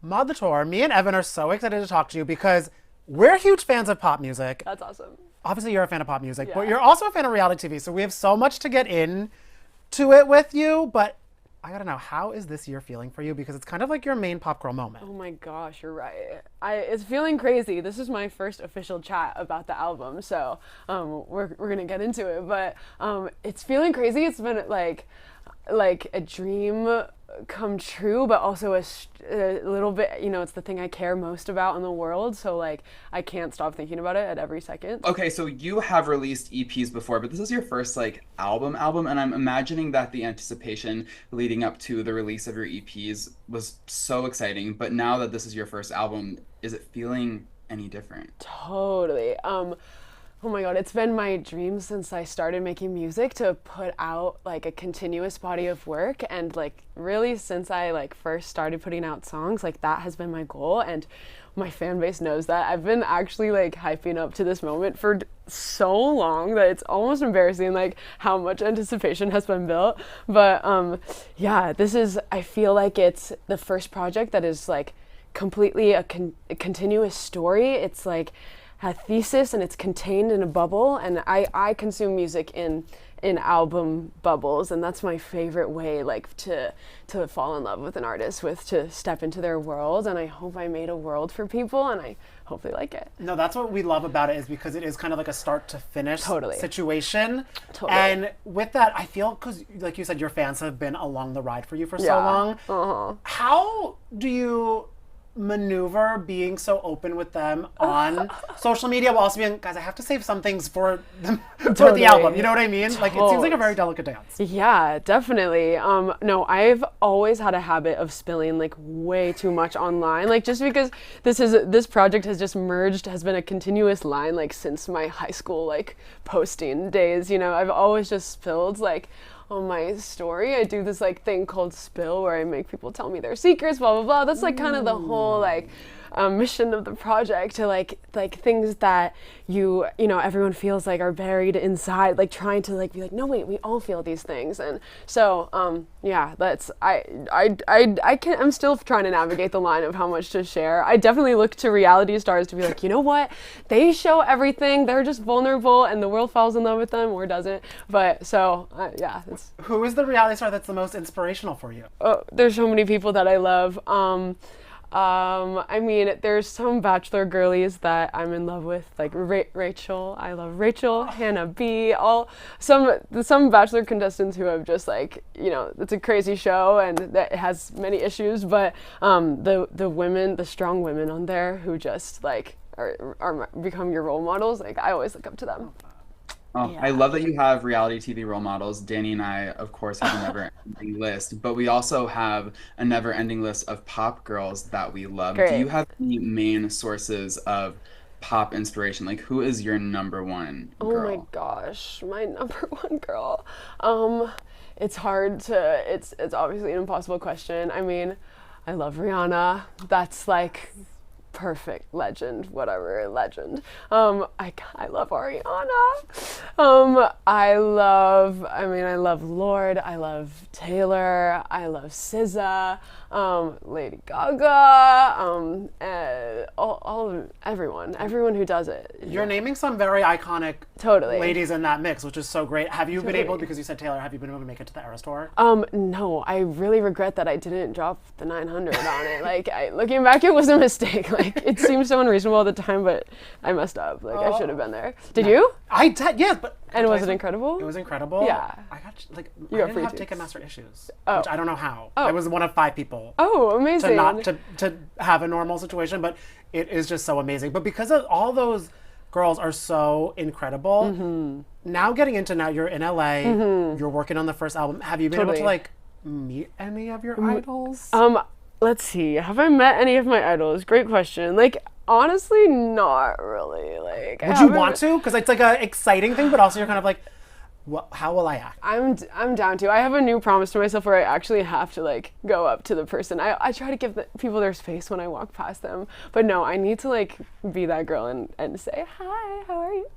Maude Latour, me and Evan are so excited to talk to you because we're huge fans of pop music. That's awesome. Obviously, you're a fan of pop music, but Yeah. you're also a fan of reality TV. So we have so much to get into it with you. But I gotta know, how is this year feeling for you? Because it's kind of like your main pop girl moment. Oh my gosh, you're right. It's feeling crazy. This is my first official chat about the album, so we're gonna get into it. But it's feeling crazy. It's been like a dream come true, but also a little bit, it's the thing I care most about in the world, so like I can't stop thinking about it at every second. Okay, so you have released EPs before, but this is your first like album, and I'm imagining that the anticipation leading up to the release of your EPs was so exciting, but now that this is your first album, is it feeling any different? Totally. Oh my God, it's been my dream since I started making music to put out like a continuous body of work, and like really since I like first started putting out songs, like that has been my goal, and my fan base knows that. I've been actually like hyping up to this moment for so long that it's almost embarrassing like how much anticipation has been built. But yeah, I feel like it's the first project that is like completely a continuous story. It's like a thesis and it's contained in a bubble, and I consume music in album bubbles, and that's my favorite way like to fall in love with an artist, with to step into their world, and I hope I made a world for people, and I hope they like it. No, that's what we love about it, is because it is kind of like a start to finish situation. Totally. And with that, I feel, because like you said, your fans have been along the ride for you for so long. How do you maneuver being so open with them on social media while also being, guys, I have to save some things for the album, you know what I mean? Like, it seems like a very delicate dance. Yeah, definitely. No, I've always had a habit of spilling like way too much online, like just because this project has just merged, has been a continuous line like since my high school like posting days. I've always just spilled like on my story. I do this like thing called Spill, where I make people tell me their secrets, blah blah blah. That's like kind of the whole like mission of the project, to like things that everyone feels like are buried inside, like trying to like be like, no wait, we all feel these things. And so yeah, that's I'm still trying to navigate the line of how much to share. I definitely look to reality stars to be like, you know what, they show everything, they're just vulnerable and the world falls in love with them or doesn't. But so yeah, who is the reality star that's the most inspirational for you? There's so many people that I love. I mean, there's some Bachelor girlies that I'm in love with, like Rachel. I love Rachel, Hannah B. Some Bachelor contestants who have just like, it's a crazy show and that has many issues. But the women, the strong women on there who just like are become your role models. Like I always look up to them. Oh, yeah. I love that you have reality TV role models. Danny and I, of course, have a never-ending list, but we also have a never-ending list of pop girls that we love. Great. Do you have any main sources of pop inspiration? Like, who is your number one girl? Oh my gosh, my number one girl. It's hard to. It's obviously an impossible question. I mean, I love Rihanna. That's like perfect, legend, whatever, legend. I love Ariana. I love Lorde, I love Taylor, I love SZA, Lady Gaga, everyone who does it. You're naming some very iconic Totally ladies in that mix, which is so great. Have you been able, because you said Taylor, have you been able to make it to the Eras Tour? No, I really regret that I didn't drop the 900 on it. Like, looking back, it was a mistake. Like, it seemed so unreasonable at the time, but I messed up. Like, I should have been there. Did you? I did, yes, but... And was it incredible? It was incredible. Yeah. I got, like, I didn't have Ticketmaster issues, which I don't know how. Oh. I was one of 5 people. Oh, amazing. To have a normal situation, but it is just so amazing. But because of all those girls are so incredible, now you're in LA, you're working on the first album. Have you been able to, like, meet any of your idols? Let's see. Have I met any of my idols? Great question. Like, honestly, not really. Like, would you want to? Because it's like an exciting thing, but also you're kind of like, well, how will I act? I'm down to. I have a new promise to myself where I actually have to like go up to the person. I try to give people their space when I walk past them, but no, I need to like be that girl and say hi, how are you?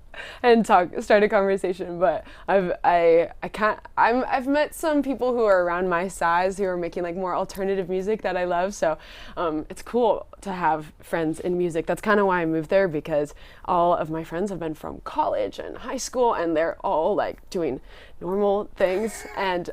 and start a conversation. But I've met some people who are around my size who are making like more alternative music that I love. So it's cool to have friends in music. That's kind of why I moved there, because all of my friends have been from college and high school, and they're all like doing normal things, and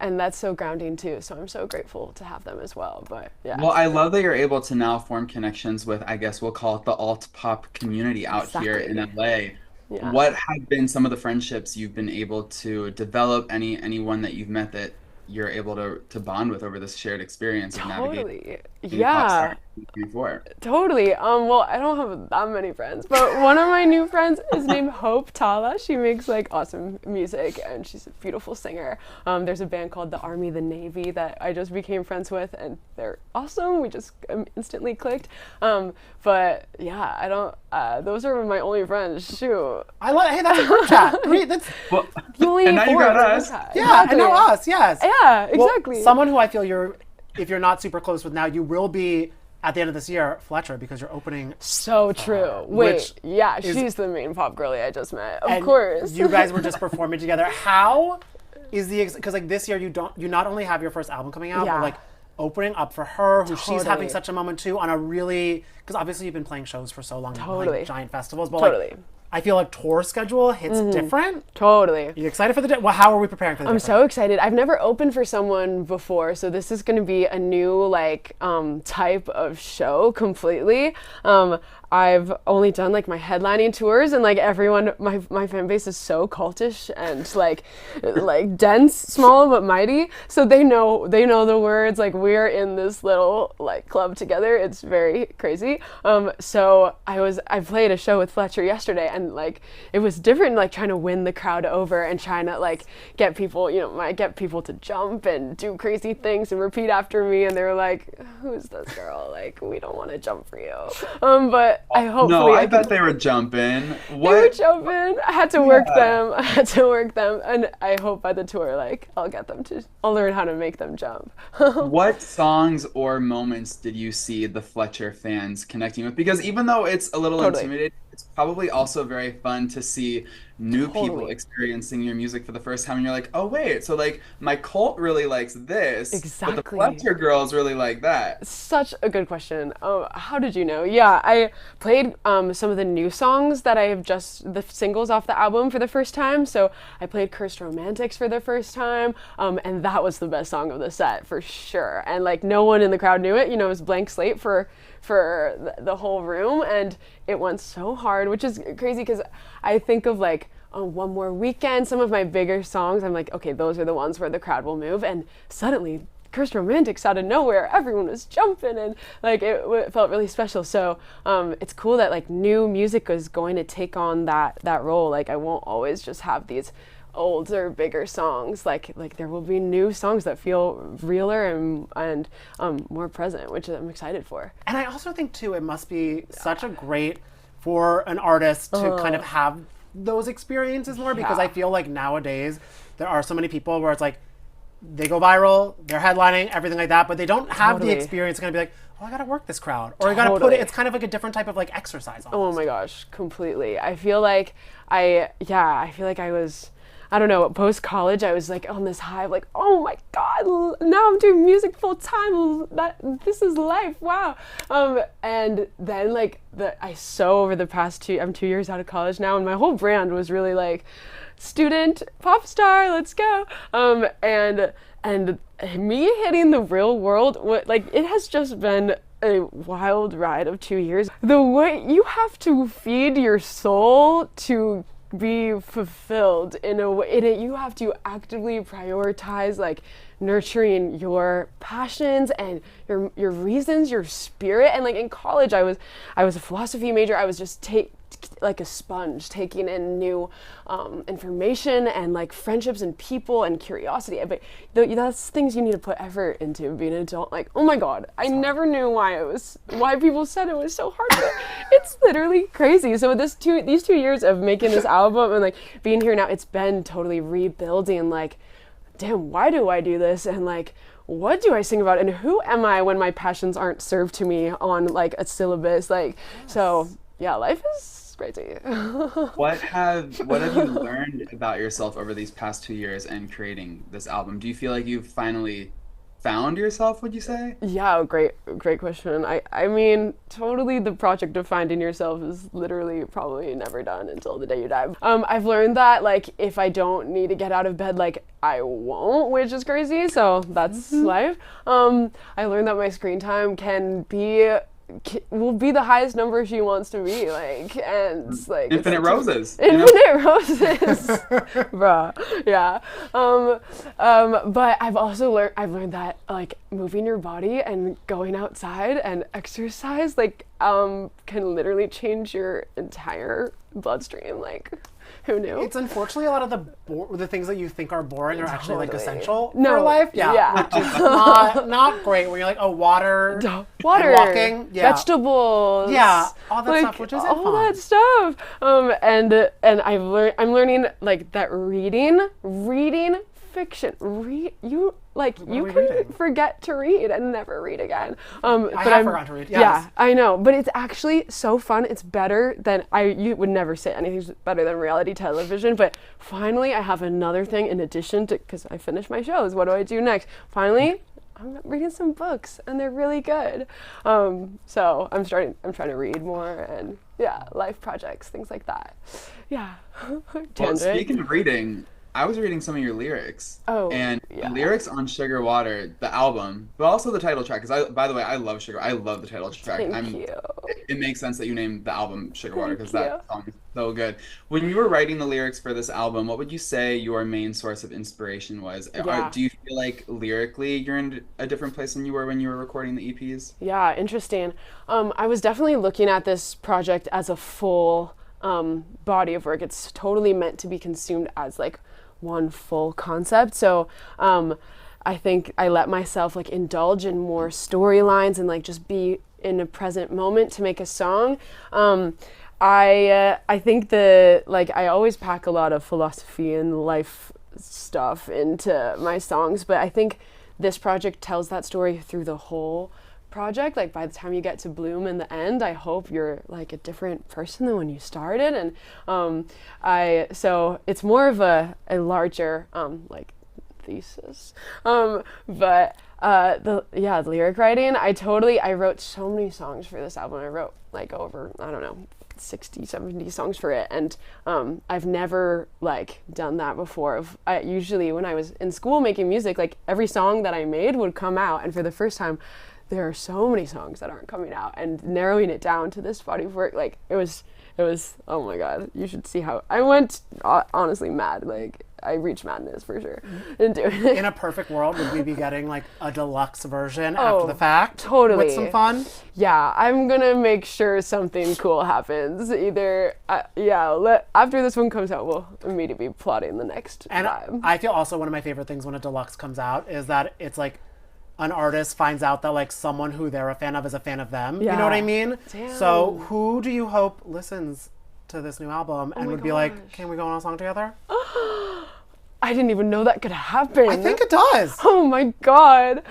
that's so grounding too. So I'm so grateful to have them as well. But yeah. Well, I love that you're able to now form connections with, I guess we'll call it the alt pop community out here in LA. Yeah. What have been some of the friendships you've been able to develop? Anyone that you've met that you're able to bond with over this shared experience of navigating being a pop star in 2024? Totally. Well, I don't have that many friends, but one of my new friends is named Hope Tala. She makes like awesome music, and she's a beautiful singer. There's a band called The Army, The Navy that I just became friends with, and they're awesome. We just instantly clicked. But yeah, I don't. Those are my only friends. Shoot. Hey, that's a group chat. And now you got us. Yeah, and now us. Yes. Yeah, exactly. Well, someone who I feel if you're not super close with now, you will be at the end of this year, Fletcher, because you're opening. So true. Wait, yeah, she's the main pop girlie I just met. Of course. You guys were just performing together. How is because like this year you not only have your first album coming out, but like opening up for her, who she's having such a moment too, on a really, because obviously you've been playing shows for so long, like giant festivals, but like I feel like tour schedule hits different. Totally. Are you excited for the well, how are we preparing for the I'm so excited. I've never opened for someone before, so this is going to be a new like type of show completely. I've only done like my headlining tours, and like everyone, my fan base is so cultish and like dense, small but mighty. So they know the words. Like we're in this little like club together. It's very crazy. So I played a show with Fletcher yesterday, and like it was different, like trying to win the crowd over and trying to like get people, get people to jump and do crazy things and repeat after me. And they were like, "Who's this girl? Like we don't want to jump for you." But I bet they were jumping. What? They were jumping. I had to work them. And I hope by the tour, like, I'll learn how to make them jump. What songs or moments did you see the Fletcher fans connecting with? Because even though it's a little intimidating, it's probably also very fun to see new people experiencing your music for the first time, and you're like, oh wait, so like my cult really likes this, but the Fletcher girls really like that. Such a good question. Oh, how did you know? Yeah, I played some of the new songs that I have the singles off the album for the first time. So I played Cursed Romantics for the first time, and that was the best song of the set for sure. And like no one in the crowd knew it. It was blank slate for the whole room, and it went so hard, which is crazy because I think of like One More Weekend, some of my bigger songs, I'm like, okay, those are the ones where the crowd will move, and suddenly Cursed Romantics out of nowhere, everyone was jumping, and like it felt really special. So it's cool that like new music is going to take on that role. Like I won't always just have these older, bigger songs. Like there will be new songs that feel realer and more present, which I'm excited for. And I also think too, it must be such a great for an artist to kind of have those experiences more, because I feel like nowadays there are so many people where it's like they go viral, they're headlining, everything like that, but they don't have the experience to kind of be like, oh, I gotta work this crowd, or I gotta put it. It's kind of like a different type of like exercise almost. Oh my gosh, completely. I feel like I was, I don't know, post-college, I was like on this high of like, oh my God, now I'm doing music full time. This is life, wow. And then like over the past I'm 2 years out of college now, and my whole brand was really like student pop star, let's go. And me hitting the real world, it has just been a wild ride of 2 years. The way you have to feed your soul to be fulfilled in a way, you have to actively prioritize like nurturing your passions and your reasons, your spirit. And like in college, I was a philosophy major. I was just like a sponge, taking in new information and like friendships and people and curiosity. But that's things you need to put effort into being an adult. Like, oh my God, I never knew why people said it was so hard. But it's literally crazy. So these 2 years of making this album and like being here now, it's been totally rebuilding. Like, damn, why do I do this? And like, what do I sing about? And who am I when my passions aren't served to me on like a syllabus? Like, so yeah, life is crazy. What have you learned about yourself over these past 2 years and creating this album? Do you feel like you've finally found yourself, would you say? Yeah, great question. I mean, totally the project of finding yourself is literally probably never done until the day you die. I've learned that, like, if I don't need to get out of bed, like, I won't, which is crazy, so that's life. I learned that my screen time will be the highest number she wants to be, like, and like infinite roses. Infinite roses, bruh. Yeah. But I've learned that, like, moving your body and going outside and exercise, like, can literally change your entire bloodstream. Like, who knew? It's unfortunately a lot of the things that you think are boring are actually like Totally. essential No, for life. yeah. Which is not great when you're like, oh, water, and walking, vegetables, all that like, stuff, which isn't all fun. that stuff. And I'm learning, like, that reading fiction. You can reading? forget to read and never read again. I have forgotten to read. Yes. Yeah, I know, but it's actually so fun. It's better than you would never say anything's better than reality television. But finally, I have another thing in addition to, because I finished my shows. What do I do next? Finally, I'm reading some books, and they're really good. So I'm trying to read more, and life projects, things like that. Yeah. Well, speaking of reading, I was reading some of your lyrics. Oh, and yeah. the lyrics on Sugar Water, the album, but also the title track. Because by the way, I love Sugar. I love the title track. Thank you. It makes sense that you named the album Sugar Water because Thank that song is so good. When you were writing the lyrics for this album, what would you say your main source of inspiration was? Yeah. Do you feel like lyrically you're in a different place than you were when you were recording the EPs? Yeah, interesting. I was definitely looking at this project as a full body of work. It's totally meant to be consumed as, like, one full concept. So I think I let myself, like, indulge in more storylines and, like, just be in a present moment to make a song. I think I always pack a lot of philosophy and life stuff into my songs, but I think this project tells that story through the whole project. Like, by the time you get to Bloom in the end, I hope you're, like, a different person than when you started. And so it's more of a larger like thesis. But the lyric writing, I wrote so many songs for this album. I wrote, like, over, I don't know, 60, 70 songs for it, and I've never, like, done that before. Usually when I was in school making music, like, every song that I made would come out, and for the first time there are so many songs that aren't coming out, and narrowing it down to this body of work, like, it was, oh my God, you should see how I went, honestly mad. Like, I reached madness for sure in doing it. In a perfect world, would we be getting, like, a deluxe version after the fact? Totally. With some fun? Yeah, I'm gonna make sure something cool happens. Either, after this one comes out, we'll immediately be plotting the next vibe. I feel also one of my favorite things when a deluxe comes out is that it's, like, an artist finds out that, like, someone who they're a fan of is a fan of them. Yeah. You know what I mean? Damn. So who do you hope listens to this new album and would be like, can we go on a song together? I didn't even know that could happen. I think it does. Oh my God.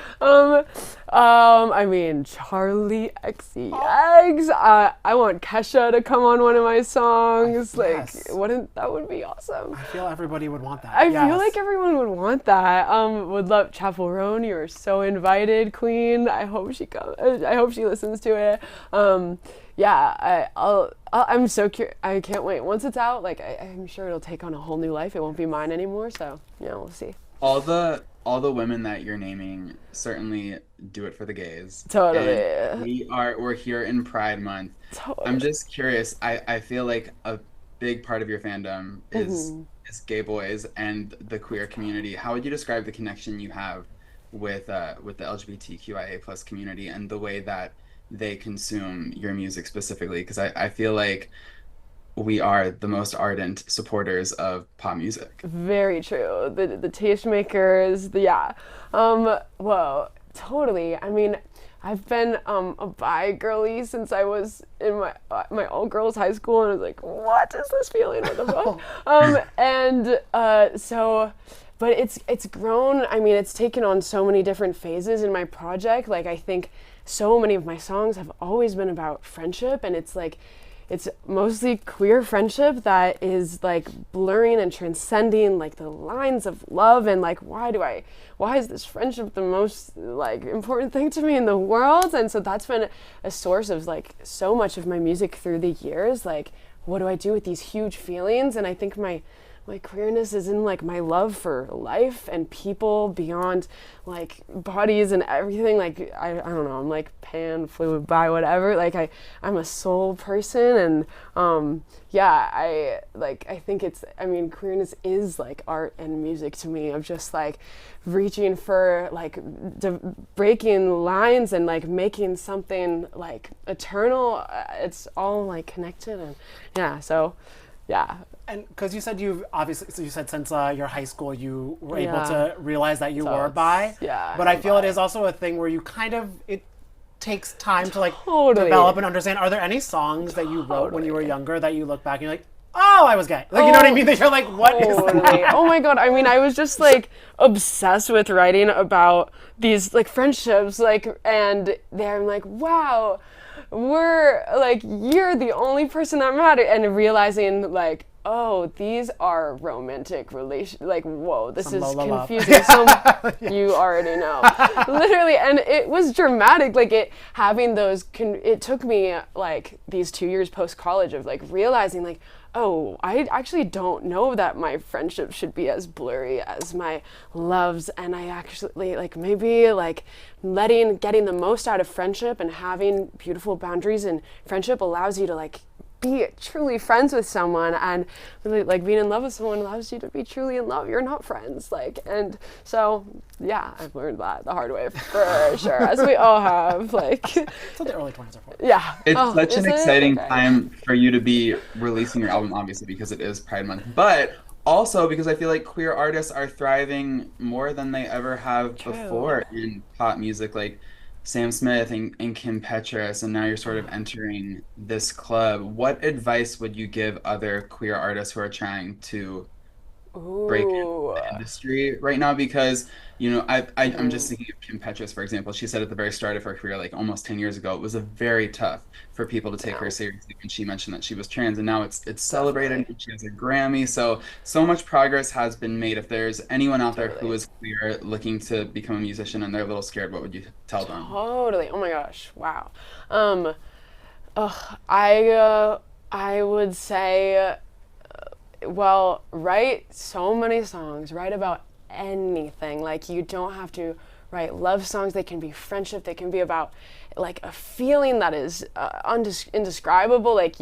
I mean, Charlie XCX. I want Kesha to come on one of my songs. Yes. That would be awesome. I feel everybody would want that. I feel like everyone would want that. Would love Chapel Roan. You're so invited, Queen. I hope she comes. I hope she listens to it. I'm so curious. I can't wait. Once it's out, like, I'm sure it'll take on a whole new life. It won't be mine anymore. So, we'll see. All the women that you're naming certainly do it for the gays. Totally. And we're here in Pride Month. Totally. I'm just curious. I feel like a big part of your fandom is gay boys and the queer community. How would you describe the connection you have with the LGBTQIA plus community and the way that they consume your music specifically? Because I feel like we are the most ardent supporters of pop music. Very true. The tastemakers, whoa, totally. I mean, I've been a bi girly since I was in my all girls high school, and I was like, what is this feeling? What the fuck? But it's grown. I mean, it's taken on so many different phases in my project. Like, I think so many of my songs have always been about friendship, and it's like, it's mostly queer friendship that is like blurring and transcending like the lines of love, and like why is this friendship the most like important thing to me in the world? And so that's been a source of like so much of my music through the years. Like, what do I do with these huge feelings? And I think my queerness is in like my love for life and people beyond like bodies and everything. Like I don't know, I'm like pan, fluid, bi, whatever. Like I'm a soul person, and I think queerness is like art and music to me, of just like reaching for like breaking lines and like making something like eternal. It's all like connected, and yeah. And because you said since your high school you were able to realize that you were bi. Yeah. But I feel it is also a thing where you kind of, it takes time to like Totally. develop and understand. Are there any songs that you wrote when you were younger that you look back and you're like, oh, I was gay? Like, you know what I mean? That you're like, what is that? Oh my God. I mean, I was just like obsessed with writing about these like friendships, like, and I'm like, wow, we're like, you're the only person that mattered, and realizing like, oh, these are romantic relations. Like, whoa, this is confusing. You already know. Literally, and it was dramatic. Like, it took me, like, these 2 years post-college of, like, realizing, like, oh, I actually don't know that my friendships should be as blurry as my loves. And I actually, like, maybe, like, getting the most out of friendship and having beautiful boundaries in friendship allows you to, like, be truly friends with someone, and really like being in love with someone allows you to be truly in love. You're not friends, like, and so yeah, I've learned that the hard way for sure, as we all have. Like, so the early 20s are for. Yeah, it's such an exciting time for you to be releasing your album, obviously because it is Pride Month, but also because I feel like queer artists are thriving more than they ever have before in pop music. Like Sam Smith and Kim Petras, and now you're sort of entering this club. What advice would you give other queer artists who are trying to break into the industry right now? Because, you know, I'm just thinking of Kim Petras, for example. She said at the very start of her career, like almost 10 years ago, it was very tough for people to take her seriously when she mentioned that she was trans, and now it's celebrated. And she has a Grammy, so much progress has been made. If there's anyone out there who is queer looking to become a musician and they're a little scared, what would you tell them? Totally. Oh my gosh. Wow. I would say, well, write so many songs, write about anything. Like, you don't have to write love songs. They can be friendship. They can be about like a feeling that is indescribable. Like,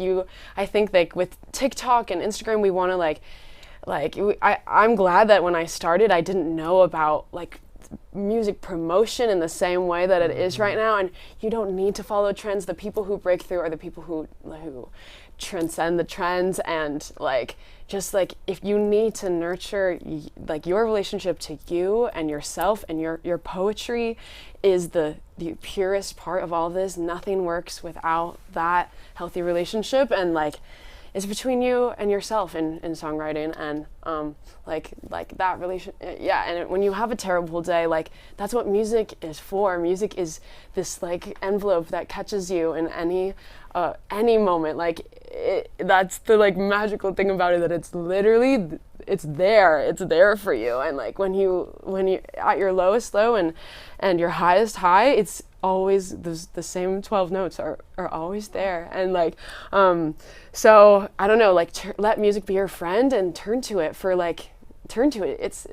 I think like with TikTok and Instagram, we want to I'm glad that when I started, I didn't know about like music promotion in the same way that it is right now, and you don't need to follow trends. The people who break through are the people who transcend the trends, and like, just like, if you need to nurture like your relationship to you and yourself, and your poetry is the purest part of all this. Nothing works without that healthy relationship, and like, it's between you and yourself in songwriting, and like that relation. Yeah, and when you have a terrible day, like, that's what music is for. Music is this like envelope that catches you in any moment. Like, that's the like magical thing about it, that it's literally, it's there for you. And like, when you at your lowest low and your highest high, it's always the same 12 notes are always there. And like, so I don't know, like, let music be your friend and turn to it. It's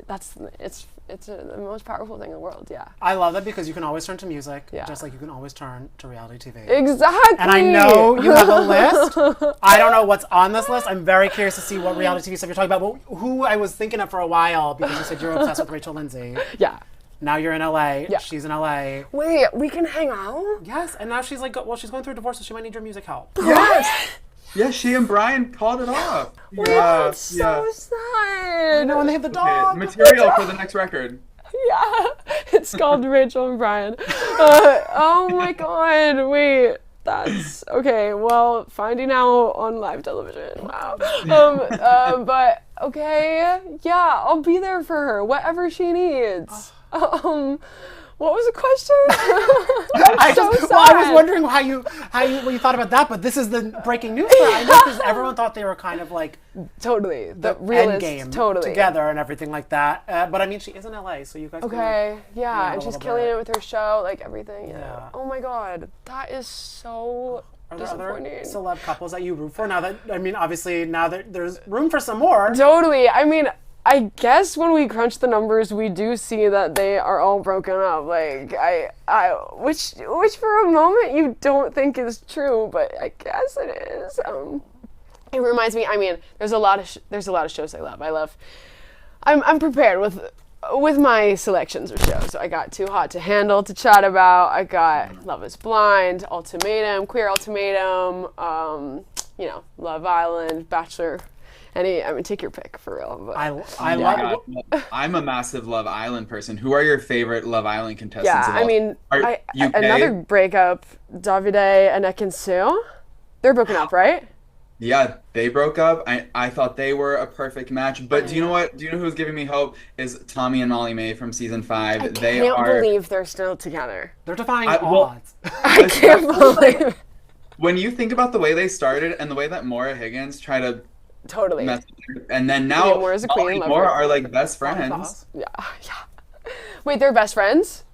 the most powerful thing in the world. Yeah, I love that, because you can always turn to music, Yeah. just like you can always turn to reality TV. exactly. And I know you have a list. I don't know what's on this list. I'm very curious to see what reality TV stuff you're talking about. But who I was thinking of for a while, because you said you're obsessed with Rachel Lindsay. Yeah. Now you're in LA. Yeah. She's in LA. Wait, we can hang out? Yes, and now she's like, well, she's going through a divorce, so she might need your music help. Yes! Yeah, she and Brian called it off. Wait, that's so sad. I know, and they have the dog. Material for the next record. Yeah, it's called Rachel and Brian. Oh my God, wait. That's okay. Well, finding out on live television. Wow. But okay, yeah, I'll be there for her, whatever she needs. Well, What was the question? I was wondering how you when you thought about that, but this is the breaking news for I know because everyone thought they were kind of like totally the realist, end game totally together and everything like that. But I mean, she is in LA, so you guys. Okay, can, yeah, and she's killing bit. it with her show, like everything. Yeah. Oh my God, that is so. Are there other disappointing. celeb couples that you root for now that I mean, obviously now that there's room for some more. Totally. I mean, I guess when we crunch the numbers, we do see that they are all broken up. Like which for a moment you don't think is true, but I guess it is. It reminds me. I mean, there's a lot of shows I love. I'm prepared with my selections of shows. So I got Too Hot to Handle to chat about. I got Love is Blind, Ultimatum, Queer Ultimatum. Love Island, Bachelor. Take your pick for real. But. I'm a massive Love Island person. Who are your favorite Love Island contestants? Yeah, I mean, another breakup, Davide and Ekin-Su. They're broken up, right? Yeah, they broke up. I thought they were a perfect match. But do you know what? Do you know who's giving me hope? Is Tommy and Molly Mae from season 5. I can't believe they're still together. They're defying odds. I can't believe. When you think about the way they started and the way that Maura Higgins tried to totally mess with her, and then now Maura's a Molly queen, and Maura are like best friends. Yeah. Wait, they're best friends?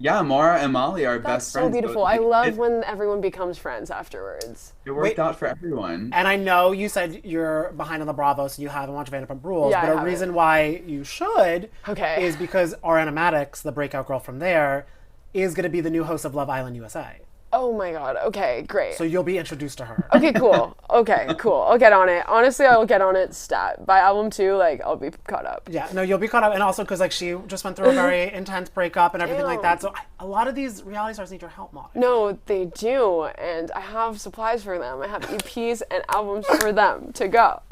Yeah, Maura and Molly are best friends. That's so beautiful. I love when everyone becomes friends afterwards. It worked out for everyone. And I know you said you're behind on the Bravo, so you haven't watched Vanderpump Rules. Yeah, but a reason why you should is because Ariana Madix, the breakout girl from there, is going to be the new host of Love Island USA. Oh my God. Okay, great. So you'll be introduced to her. Okay, cool. I'll get on it. Honestly, I'll get on it stat. By album 2, like, I'll be caught up. Yeah, no, you'll be caught up. And also because, like, she just went through a very intense breakup and everything like that. So a lot of these reality stars need your help, Maude. No, they do. And I have supplies for them. I have EPs and albums for them to go.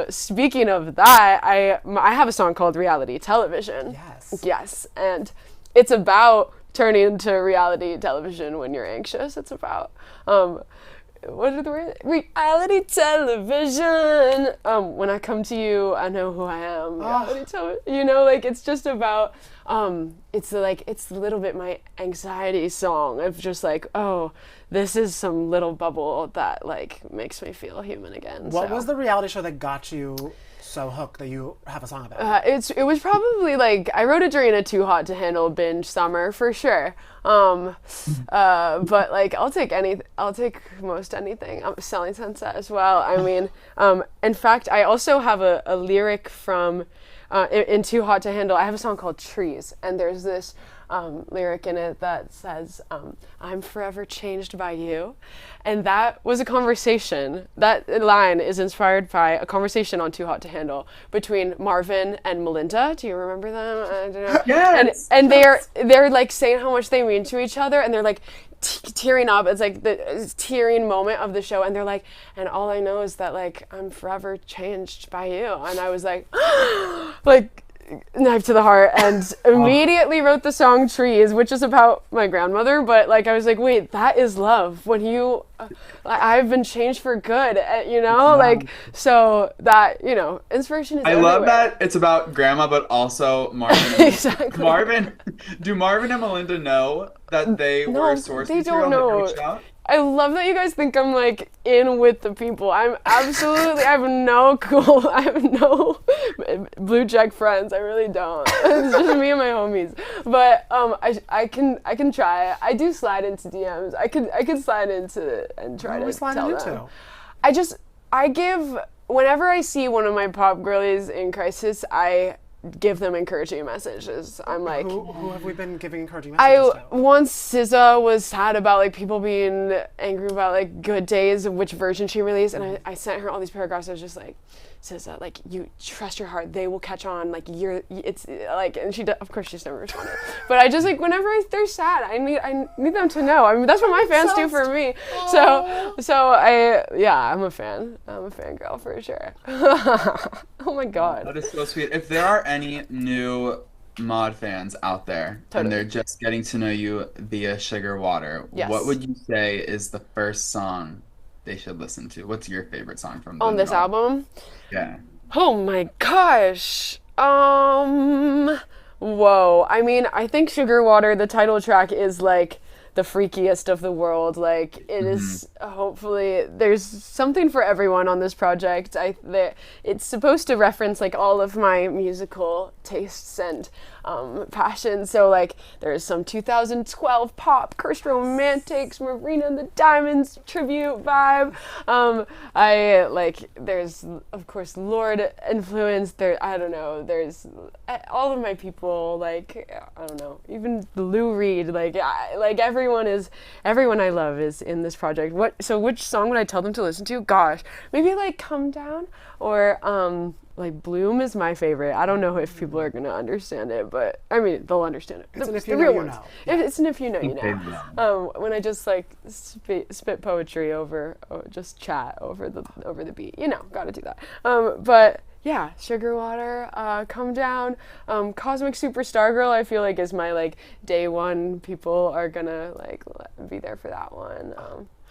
Speaking of that, I have a song called Reality Television. Yes. And it's about turning into reality television when you're anxious. It's about what are the words? Reality television. When I come to you, I know who I am. Reality television. It's just about it's a little bit my anxiety song of just like, oh, this is some little bubble that like makes me feel human again. What was the reality show that got you so hooked that you have a song about? It was probably like I wrote it during a Too Hot to Handle binge summer for sure. But like I'll take most anything. Selling Sunset as well. I mean, in fact, I also have a lyric from in Too Hot to Handle. I have a song called Trees, and there's this lyric in it that says, I'm forever changed by you. And that was a conversation. That line is inspired by a conversation on Too Hot to Handle between Marvin and Melinda. Do you remember them? I don't know. Yes. And they're like saying how much they mean to each other, and they're like tearing up. It's like the tearing moment of the show, and they're like, and all I know is that like I'm forever changed by you. And I was like, like, knife to the heart, and immediately wrote the song Trees, which is about my grandmother, but like I was like, wait, that is love when you I've been changed for good, like, so that, inspiration is everywhere. Love that it's about grandma, but also Marvin. Exactly. Do Marvin and Melinda know that they were source material that reached out? I love that you guys think I'm like in with the people. I have no blue check friends. I really don't. It's just me and my homies. But I can try. I do slide into DMs. I could slide into and try to tell them. I give, whenever I see one of my pop girlies in crisis, I give them encouraging messages. I'm like, who have we been giving encouraging messages to? Once SZA was sad about like people being angry about like Good Days, which version she released, and I sent her all these paragraphs. I was just like, SZA, like, you trust your heart, they will catch on, like, it's like, and of course she's never responded, but I just like, whenever they're sad, I need them to know. I mean, that's what my fans do for me. So I'm a fangirl for sure. Oh my God. That is so sweet. If there are any new Maude fans out there and they're just getting to know you via Sugar Water, what would you say is the first song they should listen to? What's your favorite song from on this album? Yeah. Oh my gosh. Whoa. I mean, I think Sugar Water, the title track, is like the freakiest of the world. Like it is. Hopefully, there's something for everyone on this project. It's supposed to reference like all of my musical tastes and passions. So like there's some 2012 pop, Cursed Romantics, Marina and the Diamonds tribute vibe. I like there's of course Lorde influence. There, I don't know. There's all of my people. Like I don't know. Even Lou Reed. Like everyone I love is in this project. So which song would I tell them to listen to? Gosh, maybe like Come Down or like Bloom is my favorite. I don't know if people are gonna understand it, but I mean they'll understand it. It's an if the you real know, you ones. know. It's an if you know, you know. When I just like spit poetry or just chat over the beat, you know, gotta do that. But yeah, Sugar Water, Come Down, Cosmic Superstar Girl. I feel like is my like day one. People are gonna like be there for that one.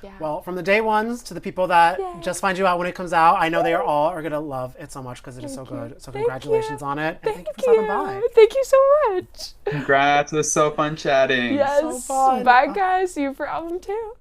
Yeah. Well, from the day ones to the people that just find you out when it comes out, I know they are gonna love it so much because it is so good. So congratulations on it. And thank you for stopping by. Thank you so much. Congrats. It was so fun chatting. Yes. So fun. Bye, guys. See you for album 2.